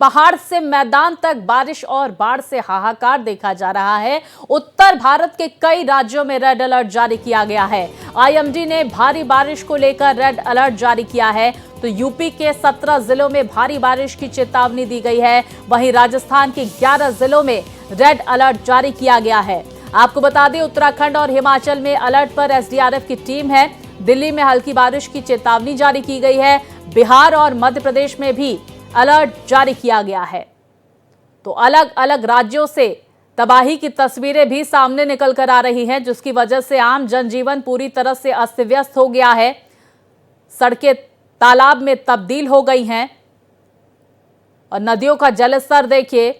पहाड़ से मैदान तक बारिश और बाढ़ से हाहाकार देखा जा रहा है। उत्तर भारत के कई राज्यों में रेड अलर्ट जारी किया गया है। आईएमडी ने भारी बारिश को लेकर रेड अलर्ट जारी किया है। तो यूपी के 17 जिलों में भारी बारिश की चेतावनी दी गई है। वहीं राजस्थान के 11 जिलों में रेड अलर्ट जारी किया गया है। आपको बता दें, उत्तराखंड और हिमाचल में अलर्ट पर एसडीआरएफ की टीम है। दिल्ली में हल्की बारिश की चेतावनी जारी की गई है। बिहार और मध्य प्रदेश में भी अलर्ट जारी किया गया है। तो अलग अलग राज्यों से तबाही की तस्वीरें भी सामने निकल कर आ रही हैं, जिसकी वजह से आम जनजीवन पूरी तरह से अस्त व्यस्त हो गया है। सड़कें तालाब में तब्दील हो गई हैं और नदियों का जलस्तर देखिए,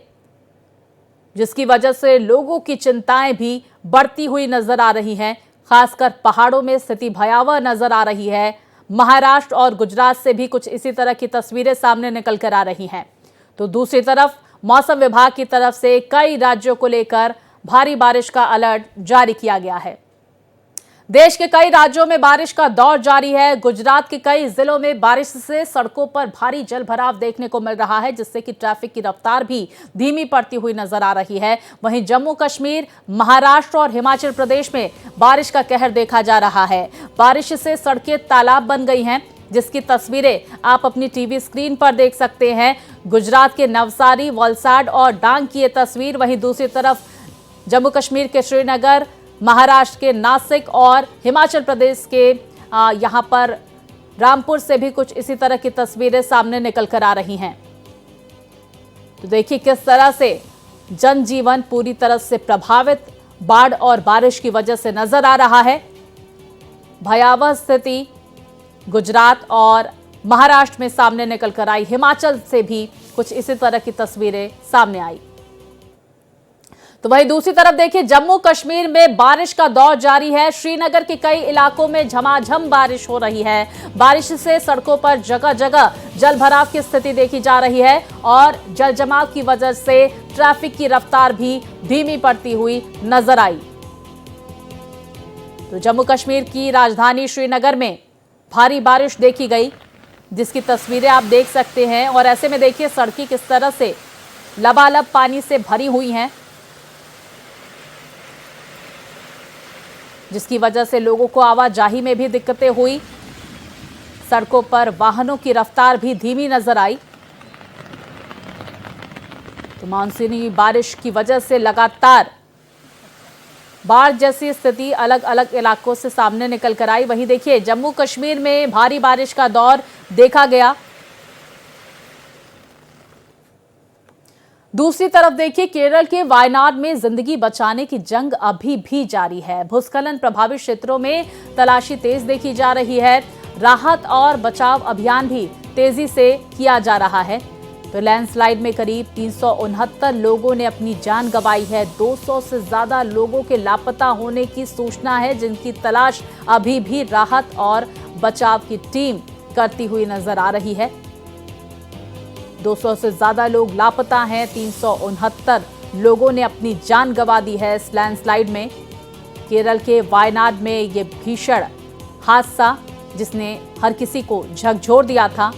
जिसकी वजह से लोगों की चिंताएं भी बढ़ती हुई नजर आ रही हैं। खासकर पहाड़ों में स्थिति भयावह नजर आ रही है। महाराष्ट्र और गुजरात से भी कुछ इसी तरह की तस्वीरें सामने निकल कर आ रही हैं। तो दूसरी तरफ मौसम विभाग की तरफ से कई राज्यों को लेकर भारी बारिश का अलर्ट जारी किया गया है। देश के कई राज्यों में बारिश का दौर जारी है। गुजरात के कई जिलों में बारिश से सड़कों पर भारी जलभराव देखने को मिल रहा है, जिससे कि ट्रैफिक की रफ्तार भी धीमी पड़ती हुई नजर आ रही है। वहीं जम्मू कश्मीर, महाराष्ट्र और हिमाचल प्रदेश में बारिश का कहर देखा जा रहा है। बारिश से सड़कें तालाब बन गई हैं, जिसकी तस्वीरें आप अपनी टीवी स्क्रीन पर देख सकते हैं। गुजरात के नवसारी, वलसाड और डांग की ये तस्वीर। वहीं दूसरी तरफ जम्मू कश्मीर के श्रीनगर, महाराष्ट्र के नासिक और हिमाचल प्रदेश के यहां पर रामपुर से भी कुछ इसी तरह की तस्वीरें सामने निकल कर आ रही हैं। तो देखिए किस तरह से जनजीवन पूरी तरह से प्रभावित बाढ़ और बारिश की वजह से नजर आ रहा है। भयावह स्थिति गुजरात और महाराष्ट्र में सामने निकल कर आई। हिमाचल से भी कुछ इसी तरह की तस्वीरें सामने आई। तो वहीं दूसरी तरफ देखिए, जम्मू कश्मीर में बारिश का दौर जारी है। श्रीनगर के कई इलाकों में झमाझम बारिश हो रही है। बारिश से सड़कों पर जगह जगह जलभराव की स्थिति देखी जा रही है और जलजमाव की वजह से ट्रैफिक की रफ्तार भी धीमी पड़ती हुई नजर आई। तो जम्मू कश्मीर की राजधानी श्रीनगर में भारी बारिश देखी गई, जिसकी तस्वीरें आप देख सकते हैं। और ऐसे में देखिए सड़कें किस तरह से लबालब पानी से भरी हुई हैं, जिसकी वजह से लोगों को आवाजाही में भी दिक्कतें हुई। सड़कों पर वाहनों की रफ्तार भी धीमी नजर आई। तो मानसूनी बारिश की वजह से लगातार बाढ़ जैसी स्थिति अलग अलग इलाकों से सामने निकल कर आई। वहीं देखिए जम्मू कश्मीर में भारी बारिश का दौर देखा गया। दूसरी तरफ देखिए, केरल के वायनाड में जिंदगी बचाने की जंग अभी भी जारी है। भूस्खलन प्रभावित क्षेत्रों में तलाशी तेज देखी जा रही है। राहत और बचाव अभियान भी तेजी से किया जा रहा है। तो लैंडस्लाइड में करीब 369 लोगों ने अपनी जान गंवाई है। 200 से ज्यादा लोगों के लापता होने की सूचना है, जिनकी तलाश अभी भी राहत और बचाव की टीम करती हुई नजर आ रही है। 200 से ज्यादा लोग लापता हैं। 369 लोगों ने अपनी जान गंवा दी है इस लैंडस्लाइड में। केरल के वायनाड में ये भीषण हादसा, जिसने हर किसी को झकझोर दिया था।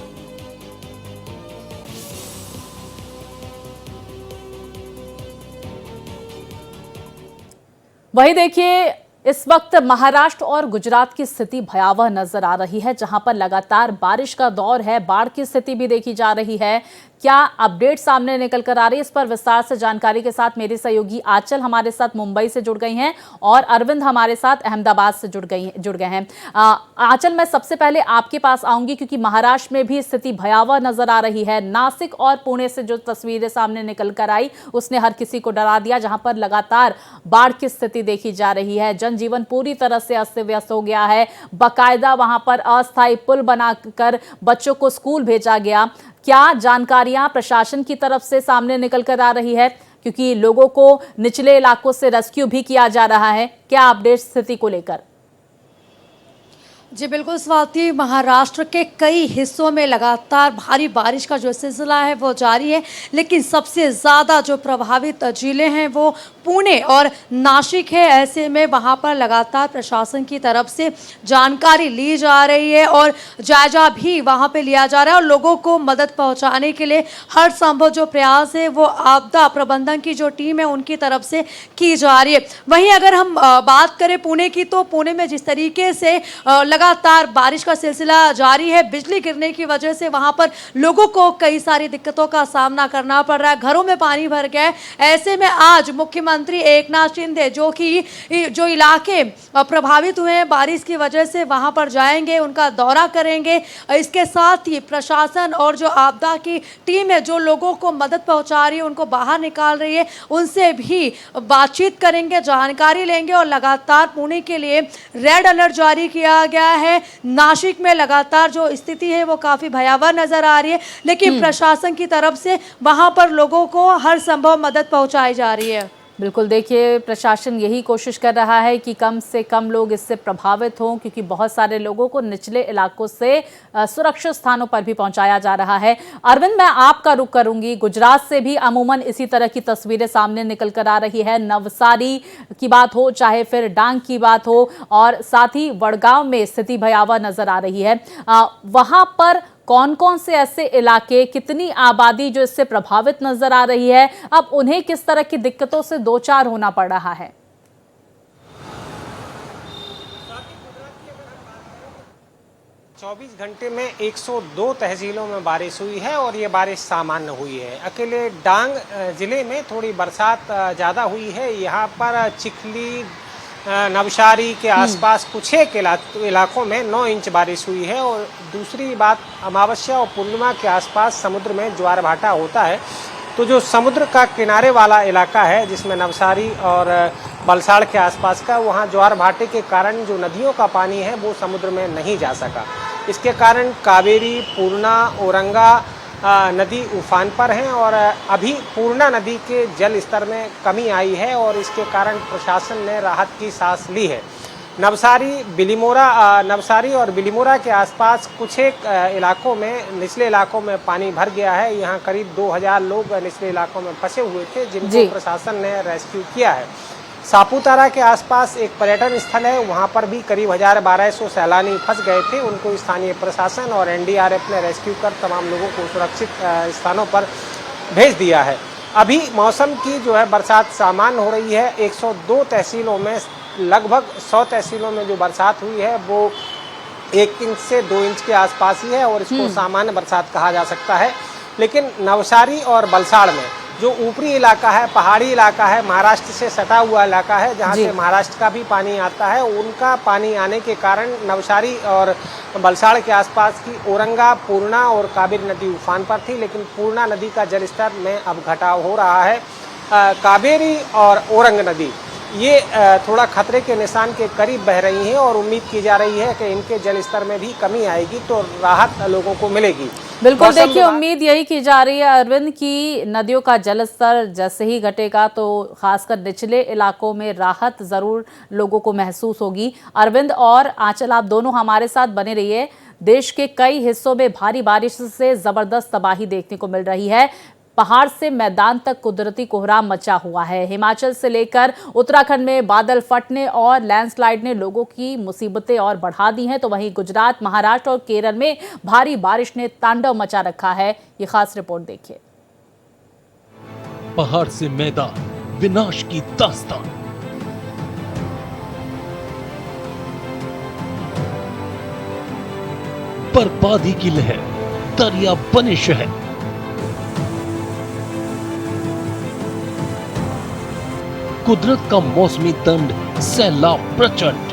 वहीं देखिए, इस वक्त महाराष्ट्र और गुजरात की स्थिति भयावह नजर आ रही है, जहां पर लगातार बारिश का दौर है। बाढ़ की स्थिति भी देखी जा रही है। क्या अपडेट सामने निकल कर आ रही है, इस पर विस्तार से जानकारी के साथ मेरे सहयोगी आंचल हमारे साथ मुंबई से जुड़ गई हैं और अरविंद हमारे साथ अहमदाबाद से जुड़ गए हैं। आंचल, मैं सबसे पहले आपके पास आऊंगी, क्योंकि महाराष्ट्र में भी स्थिति भयावह नजर आ रही है। नासिक और पुणे से जो तस्वीरें सामने निकल कर आई, उसने हर किसी को डरा दिया, जहां पर लगातार बाढ़ की स्थिति देखी जा रही है। जनजीवन पूरी तरह से अस्त व्यस्त हो गया है। बाकायदा वहां पर अस्थायी पुल बनाकर बच्चों को स्कूल भेजा गया। क्या जानकारियां प्रशासन की तरफ से सामने निकल कर आ रही है, क्योंकि लोगों को निचले इलाकों से रेस्क्यू भी किया जा रहा है? क्या अपडेट स्थिति को लेकर? जी बिल्कुल स्वाति, महाराष्ट्र के कई हिस्सों में लगातार भारी बारिश का जो सिलसिला है वो जारी है, लेकिन सबसे ज़्यादा जो प्रभावित जिले हैं वो पुणे और नासिक है। ऐसे में वहाँ पर लगातार प्रशासन की तरफ से जानकारी ली जा रही है और जायजा भी वहाँ पे लिया जा रहा है और लोगों को मदद पहुँचाने के लिए हर संभव जो प्रयास है वो आपदा प्रबंधन की जो टीम है उनकी तरफ से की जा रही है। वहीं अगर हम बात करें पुणे की, तो पुणे में जिस तरीके से लगातार बारिश का सिलसिला जारी है, बिजली गिरने की वजह से वहां पर लोगों को कई सारी दिक्कतों का सामना करना पड़ रहा है, घरों में पानी भर गया है। ऐसे में आज मुख्यमंत्री एकनाथ शिंदे जो इलाके प्रभावित हुए हैं बारिश की वजह से वहां पर जाएंगे, उनका दौरा करेंगे। इसके साथ ही प्रशासन और जो आपदा की टीम है जो लोगों को मदद पहुंचा रही है, उनको बाहर निकाल रही है, उनसे भी बातचीत करेंगे, जानकारी लेंगे और लगातार पुणे के लिए रेड अलर्ट जारी किया गया है। नासिक में लगातार जो स्थिति है वो काफी भयावह नजर आ रही है, लेकिन प्रशासन की तरफ से वहां पर लोगों को हर संभव मदद पहुंचाई जा रही है। बिल्कुल, देखिए प्रशासन यही कोशिश कर रहा है कि कम से कम लोग इससे प्रभावित हों, क्योंकि बहुत सारे लोगों को निचले इलाकों से सुरक्षित स्थानों पर भी पहुंचाया जा रहा है। अरविंद, मैं आपका रुख करूंगी। गुजरात से भी अमूमन इसी तरह की तस्वीरें सामने निकल कर आ रही है। नवसारी की बात हो, चाहे फिर डांग की बात हो, और साथ ही वडगांव में स्थिति भयावह नजर आ रही है। वहां पर कौन कौन से ऐसे इलाके, कितनी आबादी जो इससे प्रभावित नजर आ रही है, अब उन्हें किस तरह की दिक्कतों से दो चार होना पड़ रहा है? 24 घंटे में 102 तहसीलों में बारिश हुई है और ये बारिश सामान्य हुई है। अकेले डांग जिले में थोड़ी बरसात ज़्यादा हुई है। यहाँ पर चिखली, नवसारी के आसपास कुछ एक इलाकों में 9 इंच बारिश हुई है। और दूसरी बात, अमावस्या और पूर्णिमा के आसपास समुद्र में ज्वार भाटा होता है, तो जो समुद्र का किनारे वाला इलाका है जिसमें नवसारी और बलसाड़ के आसपास का, वहाँ ज्वार भाटे के कारण जो नदियों का पानी है वो समुद्र में नहीं जा सका। इसके कारण कावेरी, पूर्णा, औरंगा नदी उफान पर हैं और अभी पूर्णा नदी के जल स्तर में कमी आई है और इसके कारण प्रशासन ने राहत की सांस ली है। नवसारी और बिलीमोरा के आसपास कुछ एक इलाकों में, निचले इलाकों में पानी भर गया है। यहाँ करीब 2000 लोग निचले इलाकों में फंसे हुए थे, जिनको प्रशासन ने रेस्क्यू किया है। सापुतारा के आसपास एक पर्यटन स्थल है, वहाँ पर भी करीब 1200 सैलानी फंस गए थे। उनको स्थानीय प्रशासन और एनडीआरएफ ने रेस्क्यू कर तमाम लोगों को सुरक्षित स्थानों पर भेज दिया है। अभी मौसम की जो है बरसात सामान्य हो रही है। 102 तहसीलों में लगभग 100 तहसीलों में जो बरसात हुई है वो 1 इंच से 2 इंच के आसपास ही है और इसको सामान्य बरसात कहा जा सकता है। लेकिन नवसारी और बलसाड़ में जो ऊपरी इलाका है, पहाड़ी इलाका है, महाराष्ट्र से सटा हुआ इलाका है, जहाँ से महाराष्ट्र का भी पानी आता है, उनका पानी आने के कारण नवसारी और बलसाड़ के आसपास की औरंगा, पूर्णा और कावेरी नदी उफान पर थी, लेकिन पूर्णा नदी का जलस्तर में अब घटाव हो रहा है। कावेरी और औरंग नदी ये थोड़ा खतरे के निशान के करीब बह रही हैं और उम्मीद की जा रही है कि इनके जल स्तर में भी कमी आएगी तो राहत लोगों को मिलेगी। बिल्कुल, देखिए उम्मीद यही की जा रही है अरविंद की नदियों का जल स्तर जैसे ही घटेगा तो खासकर निचले इलाकों में राहत जरूर लोगों को महसूस होगी। अरविंद और आंचल, आप दोनों हमारे साथ बने रहिए। देश के कई हिस्सों में भारी बारिश से जबरदस्त तबाही देखने को मिल रही है। पहाड़ से मैदान तक कुदरती कोहराम मचा हुआ है। हिमाचल से लेकर उत्तराखंड में बादल फटने और लैंडस्लाइड ने लोगों की मुसीबतें और बढ़ा दी हैं, तो वहीं गुजरात, महाराष्ट्र और केरल में भारी बारिश ने तांडव मचा रखा है। ये खास रिपोर्ट देखिए। पहाड़ से मैदान, विनाश की दास्तान। बर्बादी की लहर, दरिया बने शहर। कुदरत का मौसमी दंड, सैलाब प्रचंड।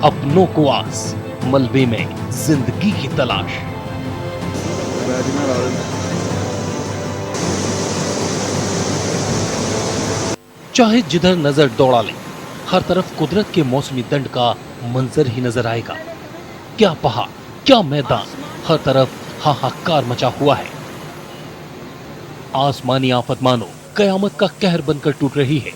अपनों को आस, मलबे में जिंदगी की तलाश। चाहे जिधर नजर दौड़ा ले, हर तरफ कुदरत के मौसमी दंड का मंजर ही नजर आएगा। क्या पहाड़, क्या मैदान, हर तरफ हाहाकार मचा हुआ है। आसमानी आफत मानो कयामत का कहर बनकर टूट रही है।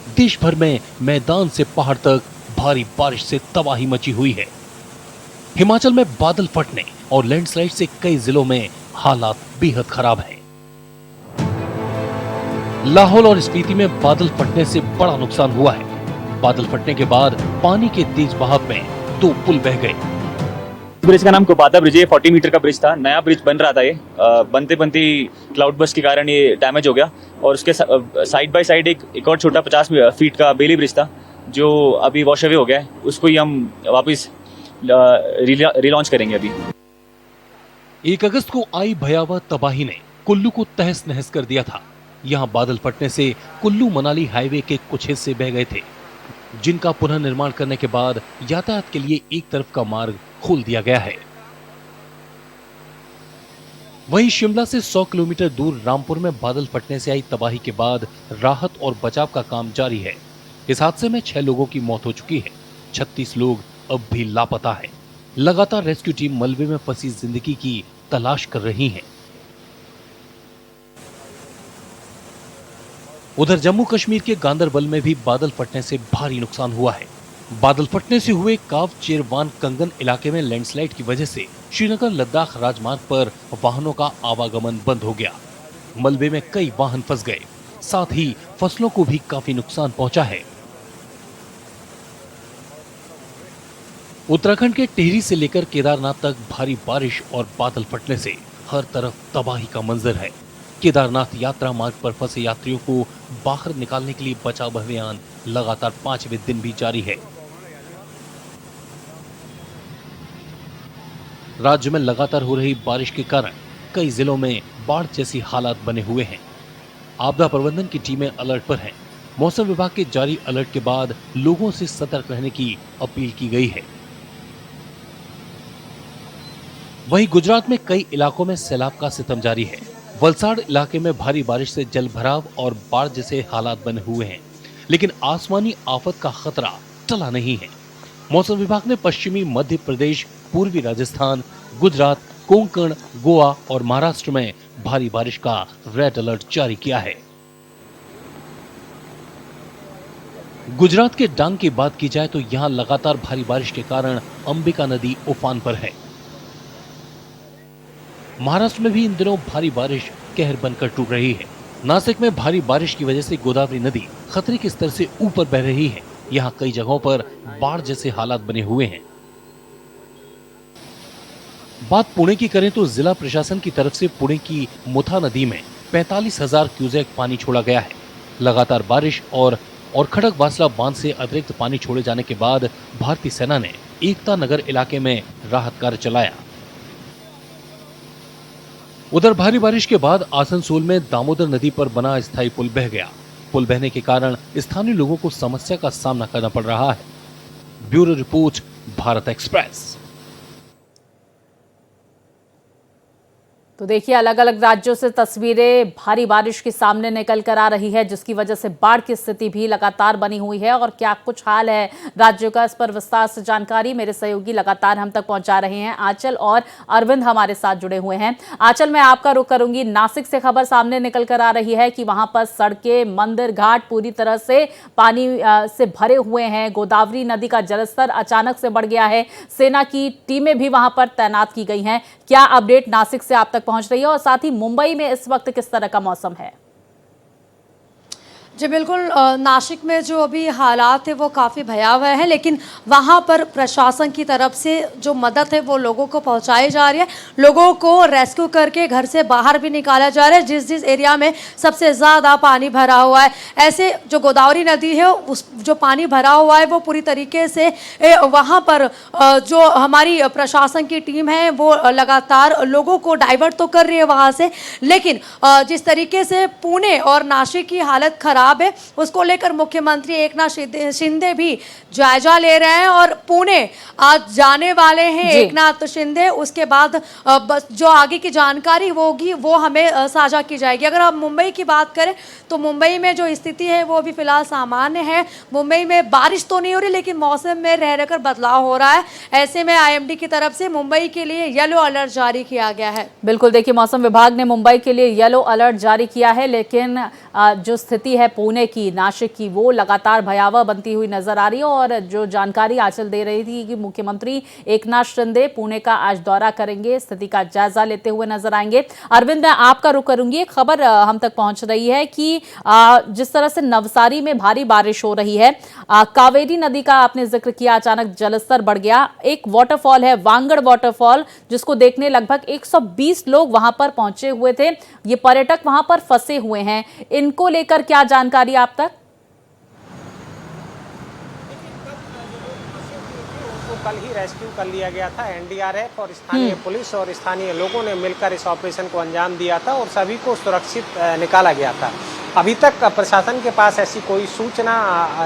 देश भर में मैदान से पहाड़ तक भारी बारिश से तबाही मची हुई है। हिमाचल में बादल फटने और लैंडस्लाइड से कई जिलों में हालात बेहद खराब हैं। लाहौल और स्पीति में बादल फटने से बड़ा नुकसान हुआ है। बादल फटने के बाद पानी के तेज बहाव में 2 पुल बह गए। ब्रिज का नाम कोपाता ब्रिज है। 40 मीटर का ब्रिज था, नया ब्रिज बन रहा था। ये बनते बनते क्लाउड बस्ट के कारण ये डैमेज हो गया और उसके साइड बाय साइड एक और छोटा 50 फीट का बेली ब्रिज था जो अभी वॉश अवे हो गया है। उसको ही हम वापस रिलॉन्च करेंगे। अभी 1 अगस्त को आई भयावह तबाही ने कुल्लू को तहस नहस कर दिया था। यहाँ बादल फटने से कुल्लू मनाली हाईवे के कुछ हिस्से बह गए थे, जिनका पुनः निर्माण करने के बाद यातायात के लिए एक तरफ का मार्ग खोल दिया गया है। वहीं शिमला से 100 किलोमीटर दूर रामपुर में बादल फटने से आई तबाही के बाद राहत और बचाव का काम जारी है। इस हादसे में 6 लोगों की मौत हो चुकी है। 36 लोग अब भी लापता है। लगातार रेस्क्यू टीम मलबे में फंसी जिंदगी की तलाश कर रही है। उधर जम्मू कश्मीर के गांदरबल में भी बादल फटने से भारी नुकसान हुआ है। बादल फटने से हुए काव चेरवान कंगन इलाके में लैंडस्लाइड की वजह से श्रीनगर लद्दाख राजमार्ग पर वाहनों का आवागमन बंद हो गया। मलबे में कई वाहन फंस गए, साथ ही फसलों को भी काफी नुकसान पहुंचा है। उत्तराखंड के टिहरी से लेकर केदारनाथ तक भारी बारिश और बादल फटने से हर तरफ तबाही का मंजर है। केदारनाथ यात्रा मार्ग पर फंसे यात्रियों को बाहर निकालने के लिए बचाव अभियान लगातार 5वें दिन भी जारी है। राज्य में लगातार हो रही बारिश के कारण कई जिलों में बाढ़ जैसी हालात बने हुए हैं। आपदा प्रबंधन की टीमें अलर्ट पर हैं। मौसम विभाग के जारी अलर्ट के बाद लोगों से सतर्क रहने की अपील की गई है। वहीं गुजरात में कई इलाकों में सैलाब का सितम जारी है। वलसाड़ इलाके में भारी बारिश से जल भराव और बाढ़ जैसे हालात बने हुए हैं, लेकिन आसमानी आफत का खतरा टला नहीं है। मौसम विभाग ने पश्चिमी मध्य प्रदेश, पूर्वी राजस्थान, गुजरात, कोंकण, गोवा और महाराष्ट्र में भारी बारिश का रेड अलर्ट जारी किया है। गुजरात के डांग की बात की जाए तो यहां लगातार भारी बारिश के कारण अंबिका नदी उफान पर है। महाराष्ट्र में भी इन दिनों भारी बारिश कहर बनकर टूट रही है। नासिक में भारी बारिश की वजह से गोदावरी नदी खतरे के स्तर से ऊपर बह रही है। यहाँ कई जगहों पर बाढ़ जैसे हालात बने हुए हैं। बात पुणे की करें तो जिला प्रशासन की तरफ से पुणे की मुथा नदी में 45,000 क्यूसेक पानी छोड़ा गया है। लगातार बारिश और खड़क वासला बांध से अतिरिक्त पानी छोड़े जाने के बाद भारतीय सेना ने एकता नगर इलाके में राहत कार्य चलाया। उधर भारी बारिश के बाद आसनसोल में दामोदर नदी पर बना स्थायी पुल बह गया। पुल बहने के कारण स्थानीय लोगों को समस्या का सामना करना पड़ रहा है। Bureau report, Bharat express. तो देखिए, अलग अलग राज्यों से तस्वीरें भारी बारिश की सामने निकल कर आ रही है, जिसकी वजह से बाढ़ की स्थिति भी लगातार बनी हुई है। और क्या कुछ हाल है राज्यों का, इस पर विस्तार से जानकारी मेरे सहयोगी लगातार हम तक पहुंचा रहे हैं। आंचल और अरविंद हमारे साथ जुड़े हुए हैं। आंचल, मैं आपका रुख करूंगी। नासिक से खबर सामने निकल कर आ रही है कि वहां पर सड़कें, मंदिर, घाट पूरी तरह से पानी से भरे हुए हैं। गोदावरी नदी का जलस्तर अचानक से बढ़ गया है। सेना की टीमें भी वहां पर तैनात की गई हैं। क्या अपडेट नासिक से आप तक पहुंच रही है, और साथ ही मुंबई में इस वक्त किस तरह का मौसम है? जी बिल्कुल, नासिक में जो अभी हालात है वो काफ़ी भयावह है, लेकिन वहाँ पर प्रशासन की तरफ से जो मदद है वो लोगों को पहुँचाई जा रही है। लोगों को रेस्क्यू करके घर से बाहर भी निकाला जा रहा है। जिस जिस एरिया में सबसे ज़्यादा पानी भरा हुआ है, ऐसे जो गोदावरी नदी है उस जो पानी भरा हुआ है वो पूरी तरीके से वहाँ पर जो हमारी प्रशासन की टीम है वो लगातार लोगों को डाइवर्ट तो कर रही है वहाँ से, लेकिन जिस तरीके से पुणे और नासिक की हालत खराब है, उसको लेकर मुख्यमंत्री एकनाथ शिंदे भी जायजा ले रहे हैं और पुणे आज जाने वाले हैं एकनाथ शिंदे। उसके बाद जो आगे की जानकारी होगी वो हमें साझा की जाएगी। अगर आप मुंबई की बात करें तो मुंबई में जो स्थिति है वो अभी फिलहाल सामान्य है। मुंबई में बारिश तो नहीं हो रही, लेकिन मौसम में रह रहकर बदलाव हो रहा है। ऐसे में आईएमडी की तरफ से मुंबई के लिए येलो अलर्ट जारी किया गया है। बिल्कुल, देखिए, मौसम विभाग ने मुंबई के लिए येलो अलर्ट जारी किया है, लेकिन जो स्थिति है पुणे की, नासिक की, वो लगातार भयावह बनती हुई नजर आ रही है। और जो जानकारी आंचल दे रही थी कि मुख्यमंत्री एकनाथ शिंदे पुणे का आज दौरा करेंगे, स्थिति का जायजा लेते हुए नजर आएंगे। अरविंद, मैं आपका रुख करूंगी। एक खबर हम तक पहुंच रही है कि जिस तरह से नवसारी में भारी बारिश हो रही है, कावेरी नदी का आपने जिक्र किया, अचानक जलस्तर बढ़ गया। एक वाटरफॉल है वांगड़ वाटरफॉल, जिसको देखने लगभग 120 लोग वहां पर पहुंचे हुए थे। ये पर्यटक वहां पर फंसे हुए हैं, इनको लेकर क्या जानकारी आप तक? कल ही रेस्क्यू कर लिया गया था। एनडीआरएफ और स्थानीय पुलिस और स्थानीय लोगों ने मिलकर इस ऑपरेशन को अंजाम दिया था और सभी को सुरक्षित निकाला गया था। अभी तक प्रशासन के पास ऐसी कोई सूचना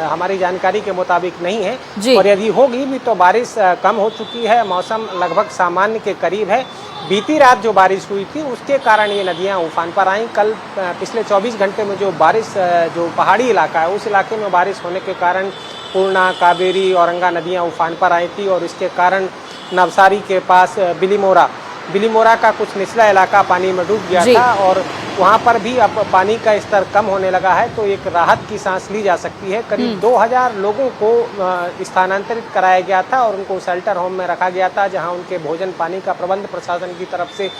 हमारी जानकारी के मुताबिक नहीं है, और यदि होगी भी तो बारिश कम हो चुकी है, मौसम लगभग सामान्य के करीब है। बीती रात जो बारिश हुई थी उसके कारण ये नदियां उफान पर आईं। कल पिछले 24 घंटे में जो बारिश, जो पहाड़ी इलाका है उस इलाके में बारिश होने के कारण पूर्णा, कावेरी, औरंगा नदियां उफान पर आई थी, और इसके कारण नवसारी के पास बिलीमोरा का कुछ निचला इलाका पानी में डूब गया था, और वहां पर भी अब पानी का स्तर कम होने लगा है, तो एक राहत की सांस ली जा सकती है। करीब 2000 लोगों को स्थानांतरित कराया गया था और उनको शेल्टर होम में रखा गया था, जहां उनके भोजन पानी का प्रबंध प्रशासन की तरफ से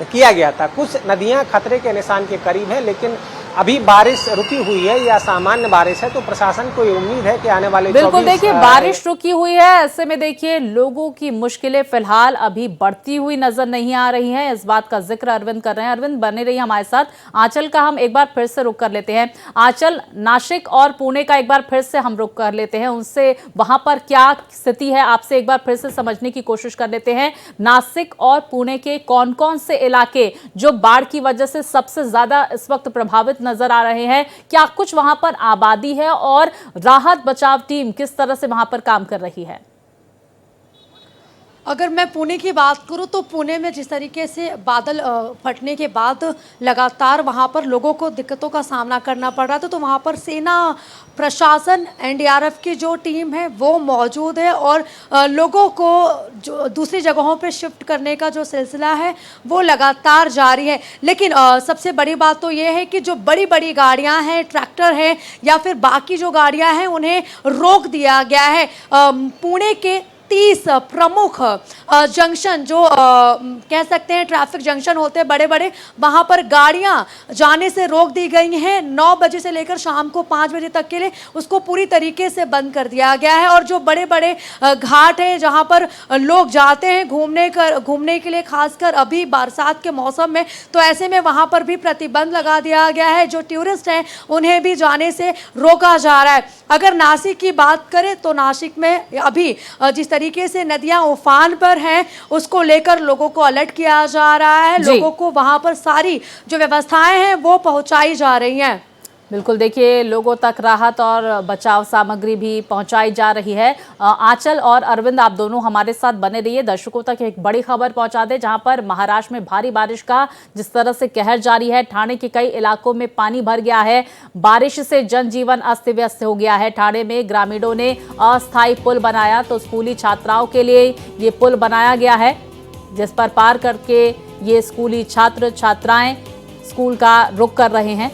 किया गया था। कुछ नदियां खतरे के निशान के करीब है, लेकिन अभी बारिश रुकी हुई है या सामान्य बारिश है, तो प्रशासन को ये उम्मीद है कि आने वाले बिल्कुल देखिए बारिश रुकी हुई है, ऐसे में देखिए लोगों की मुश्किलें फिलहाल अभी बढ़ती हुई नजर नहीं आ रही हैं। इस बात का जिक्र अरविंद कर रहे हैं। अरविंद बने रहिए हमारे साथ। आंचल का हम एक बार फिर से रुख कर लेते हैं। आंचल, नासिक और पुणे का एक बार फिर से हम रुख कर लेते हैं, उनसे वहां पर क्या स्थिति है आपसे एक बार फिर से समझने की कोशिश कर लेते हैं। नासिक और पुणे के कौन कौन से इलाके जो बाढ़ की वजह से सबसे ज्यादा इस वक्त प्रभावित नजर आ रहे हैं, क्या कुछ वहां पर आबादी है और राहत बचाव टीम किस तरह से वहां पर काम कर रही है? अगर मैं पुणे की बात करूं तो पुणे में जिस तरीके से बादल फटने के बाद लगातार वहां पर लोगों को दिक्कतों का सामना करना पड़ रहा था, तो वहां पर सेना, प्रशासन, एनडीआरएफ की जो टीम है वो मौजूद है, और लोगों को जो दूसरी जगहों पे शिफ्ट करने का जो सिलसिला है वो लगातार जारी है। लेकिन सबसे बड़ी बात तो ये है कि जो बड़ी बड़ी गाड़ियां हैं, ट्रैक्टर हैं या फिर बाकी जो गाड़ियां हैं, उन्हें रोक दिया गया है। पुणे के 30 प्रमुख जंक्शन, जो कह सकते हैं ट्रैफिक जंक्शन होते हैं बड़े बड़े, वहाँ पर गाड़ियाँ जाने से रोक दी गई हैं। 9 बजे से लेकर शाम को 5 बजे तक के लिए उसको पूरी तरीके से बंद कर दिया गया है। और जो बड़े बड़े घाट हैं जहाँ पर लोग जाते हैं घूमने के लिए, खासकर अभी बरसात के मौसम में, तो ऐसे में वहाँ पर भी प्रतिबंध लगा दिया गया है। जो टूरिस्ट हैं उन्हें भी जाने से रोका जा रहा है। अगर नासिक की बात करें तो नासिक में अभी जिस तरीके से नदियां उफान पर हैं, उसको लेकर लोगों को अलर्ट किया जा रहा है। लोगों को वहां पर सारी जो व्यवस्थाएं हैं वो पहुंचाई जा रही हैं। बिल्कुल देखिए लोगों तक राहत और बचाव सामग्री भी पहुंचाई जा रही है। आंचल और अरविंद, आप दोनों हमारे साथ बने रहिए। दर्शकों तक एक बड़ी खबर पहुंचा दे, जहां पर महाराष्ट्र में भारी बारिश का जिस तरह से कहर जारी है, ठाणे के कई इलाकों में पानी भर गया है। बारिश से जनजीवन अस्त व्यस्त हो गया है। ठाणे में ग्रामीणों ने अस्थायी पुल बनाया, तो स्कूली छात्राओं के लिए ये पुल बनाया गया है, जिस पर पार करके ये स्कूली छात्र छात्राएं स्कूल का रुख कर रहे हैं।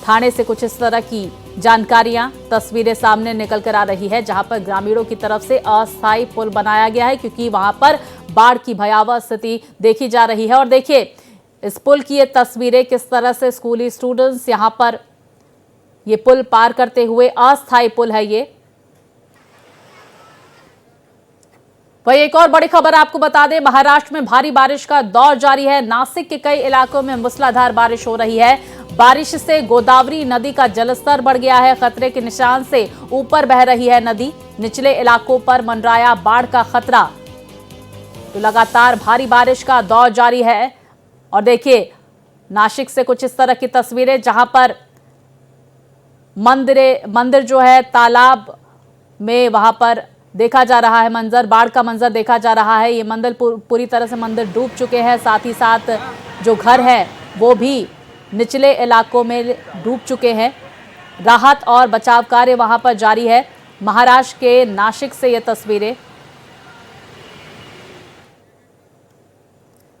ठाणे से कुछ इस तरह की जानकारियां, तस्वीरें सामने निकल कर आ रही है, जहां पर ग्रामीणों की तरफ से अस्थायी पुल बनाया गया है, क्योंकि वहां पर बाढ़ की भयावह स्थिति देखी जा रही है। और देखिए इस पुल की ये तस्वीरें, किस तरह से स्कूली स्टूडेंट्स यहां पर ये पुल पार करते हुए, अस्थायी पुल है ये। वही एक और बड़ी खबर आपको बता दें, महाराष्ट्र में भारी बारिश का दौर जारी है। नासिक के कई इलाकों में मूसलाधार बारिश हो रही है। बारिश से गोदावरी नदी का जलस्तर बढ़ गया है। खतरे के निशान से ऊपर बह रही है नदी। निचले इलाकों पर मंडराया बाढ़ का खतरा। तो लगातार भारी बारिश का दौर जारी है। और देखिए नासिक से कुछ इस तरह की तस्वीरें, जहां पर मंदिर जो है तालाब में, वहां पर देखा जा रहा है मंजर, बाढ़ का मंजर देखा जा रहा है। ये मंदिर पूरी तरह से मंदिर डूब चुके हैं। साथ ही साथ जो घर है वो भी निचले इलाकों में डूब चुके हैं। राहत और बचाव कार्य वहां पर जारी है। महाराष्ट्र के नासिक से ये तस्वीरें।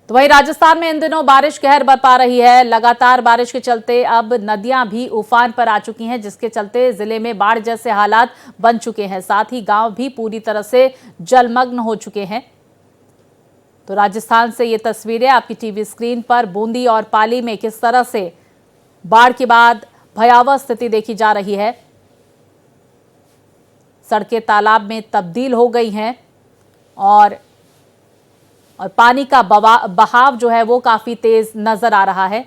तो वहीं राजस्थान में इन दिनों बारिश कहर बरपा रही है। लगातार बारिश के चलते अब नदियां भी उफान पर आ चुकी हैं, जिसके चलते जिले में बाढ़ जैसे हालात बन चुके हैं। साथ ही गांव भी पूरी तरह से जलमग्न हो चुके हैं। तो राजस्थान से ये तस्वीरें आपकी टीवी स्क्रीन पर बूंदी और पाली में किस तरह से बाढ़ के बाद भयावह स्थिति देखी जा रही है। सड़कें तालाब में तब्दील हो गई हैं और पानी का बहाव जो है वो काफी तेज नजर आ रहा है।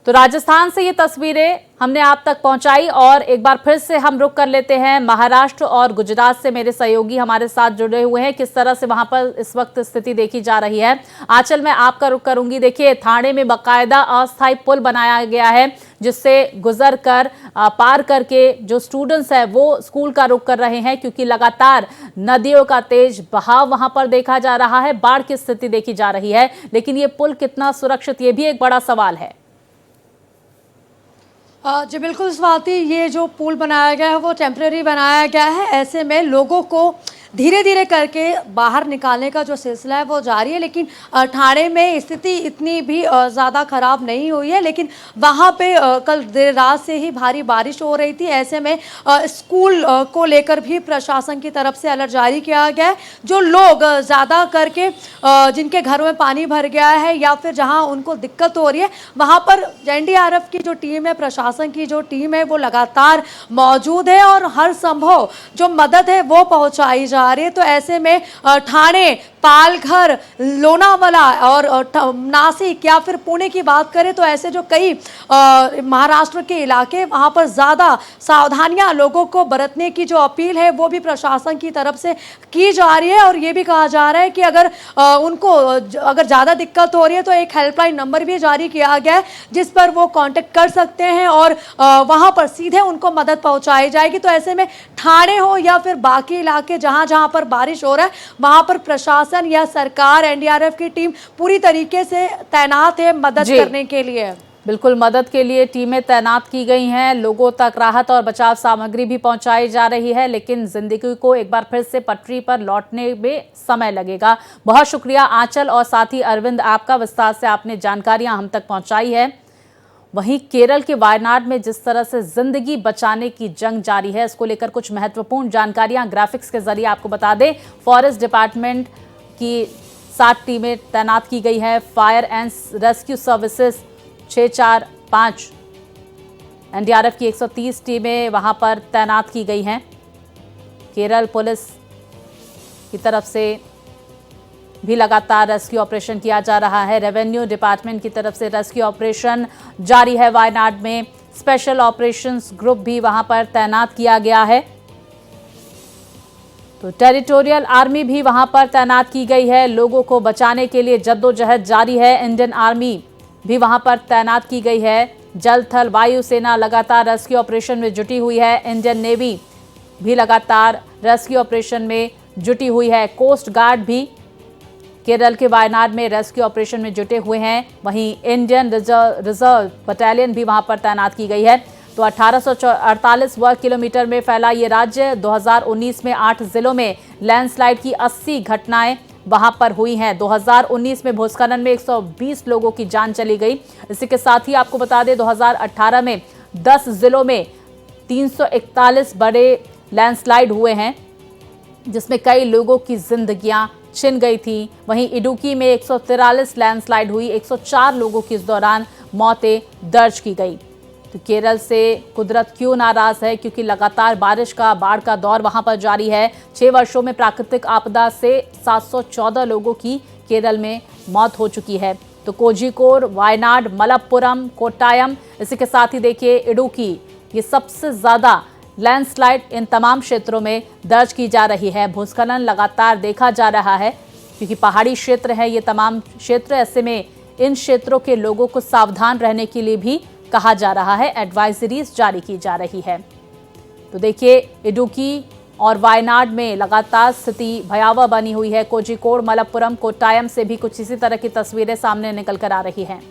तो राजस्थान से ये तस्वीरें हमने आप तक पहुंचाई और एक बार फिर से हम रुक कर लेते हैं महाराष्ट्र और गुजरात से। मेरे सहयोगी हमारे साथ जुड़े हुए हैं, किस तरह से वहां पर इस वक्त स्थिति देखी जा रही है। आंचल, मैं आपका रुक करूंगी। देखिए, थाने में बाकायदा अस्थायी पुल बनाया गया है, जिससे गुजर कर पार करके जो स्टूडेंट्स हैं वो स्कूल का रुख कर रहे हैं, क्योंकि लगातार नदियों का तेज बहाव वहां पर देखा जा रहा है। बाढ़ की स्थिति देखी जा रही है, लेकिन ये पुल कितना सुरक्षित, ये भी एक बड़ा सवाल है। जी बिल्कुल स्वाति, ये जो पुल बनाया गया है वो टेम्परेरी बनाया गया है। ऐसे में लोगों को धीरे धीरे करके बाहर निकालने का जो सिलसिला है वो जारी है, लेकिन ठाणे में स्थिति इतनी भी ज़्यादा ख़राब नहीं हुई है। लेकिन वहाँ पे कल देर रात से ही भारी बारिश हो रही थी। ऐसे में स्कूल को लेकर भी प्रशासन की तरफ से अलर्ट जारी किया गया है। जो लोग ज़्यादा करके जिनके घरों में पानी भर गया है या फिर जहाँ उनको दिक्कत हो रही है, वहाँ पर NDRF की जो टीम है, प्रशासन की जो टीम है, वो लगातार मौजूद है और हर संभव जो मदद है वो पहुँचाई जा रही है। तो ऐसे में ठाणे, पालघर, लोनावाला और नासिक या फिर पुणे की बात करें तो ऐसे जो कई महाराष्ट्र के इलाके, वहाँ पर ज़्यादा सावधानियां लोगों को बरतने की जो अपील है वो भी प्रशासन की तरफ से की जा रही है। और ये भी कहा जा रहा है कि अगर उनको अगर ज़्यादा दिक्कत हो रही है तो एक हेल्पलाइन नंबर भी जारी किया गया है, जिस पर वो कांटेक्ट कर सकते हैं और वहाँ पर सीधे उनको मदद पहुँचाई जाएगी। तो ऐसे में ठाणे हो या फिर बाकी इलाके जहाँ जहाँ पर बारिश हो रहा है, वहाँ पर प्रशासन या सरकार, NDRF की टीम पूरी तरीके से तैनात है मदद करने के लिए। बिल्कुल, मदद के लिए टीमें तैनात की गई हैं। लोगों तक राहत और बचाव सामग्री भी पहुंचाई जा रही है, लेकिन जिंदगी को एक बार फिर से पटरी पर लौटने में समय लगेगा। बहुत शुक्रिया आंचल और साथ ही अरविंद, आपका विस्तार से आपने जानकारियां हम तक पहुंचाई है। वहीं केरल के वायनाड में जिस तरह से जिंदगी बचाने की जंग जारी है, इसको लेकर कुछ महत्वपूर्ण जानकारियां ग्राफिक्स के जरिए आपको बता दें। फॉरेस्ट डिपार्टमेंट की 7 टीमें तैनात की गई है। Fire and rescue services 645, NDRF की 130 टीमें वहां पर तैनात की गई हैं। केरल पुलिस की तरफ से भी लगातार रेस्क्यू ऑपरेशन किया जा रहा है। रेवेन्यू डिपार्टमेंट की तरफ से रेस्क्यू ऑपरेशन जारी है। वायनाड में स्पेशल ऑपरेशंस ग्रुप भी वहां पर तैनात किया गया है। तो टेरिटोरियल आर्मी भी वहां पर तैनात की गई है। लोगों को बचाने के लिए जद्दोजहद जारी है। इंडियन आर्मी भी वहां पर तैनात की गई है। जल, थल, वायु सेना लगातार रेस्क्यू ऑपरेशन में जुटी हुई है। इंडियन नेवी भी लगातार रेस्क्यू ऑपरेशन में जुटी हुई है। कोस्ट गार्ड भी केरल के वायनाड में रेस्क्यू ऑपरेशन में जुटे हुए हैं। वहीं इंडियन रिजर्व बटालियन भी वहां पर तैनात की गई है। तो 1848 वर्ग किलोमीटर में फैला ये राज्य 2019 में 8 जिलों में लैंडस्लाइड की 80 घटनाएं वहां पर हुई हैं। 2019 में भूस्खलन में 120 लोगों की जान चली गई। इसी के साथ ही आपको बता दें 2018 में 10 जिलों में 341 बड़े लैंडस्लाइड हुए हैं, जिसमें कई लोगों की जिंदगियां छिन गई थी। वहीं इडुक्की में 143 लैंडस्लाइड हुई, 104 लोगों की इस दौरान मौतें दर्ज की गई। तो केरल से कुदरत क्यों नाराज है? क्योंकि लगातार बारिश का, बाढ़ का दौर वहां पर जारी है। 6 वर्षों में प्राकृतिक आपदा से 714 लोगों की केरल में मौत हो चुकी है। तो कोझिकोड, वायनाड, मलप्पुरम, कोट्टायम, इसी के साथ ही देखिए इडुक्की, ये सबसे ज्यादा लैंडस्लाइड इन तमाम क्षेत्रों में दर्ज की जा रही है। भूस्खलन लगातार देखा जा रहा है क्योंकि पहाड़ी क्षेत्र है ये तमाम क्षेत्र। ऐसे में इन क्षेत्रों के लोगों को सावधान रहने के लिए भी कहा जा रहा है, एडवाइजरीज जारी की जा रही है। तो देखिए इडुक्की और वायनाड में लगातार स्थिति भयावह बनी हुई है। कोझिकोड, मलप्पुरम, कोट्टायम से भी कुछ इसी तरह की तस्वीरें सामने निकल कर आ रही हैं।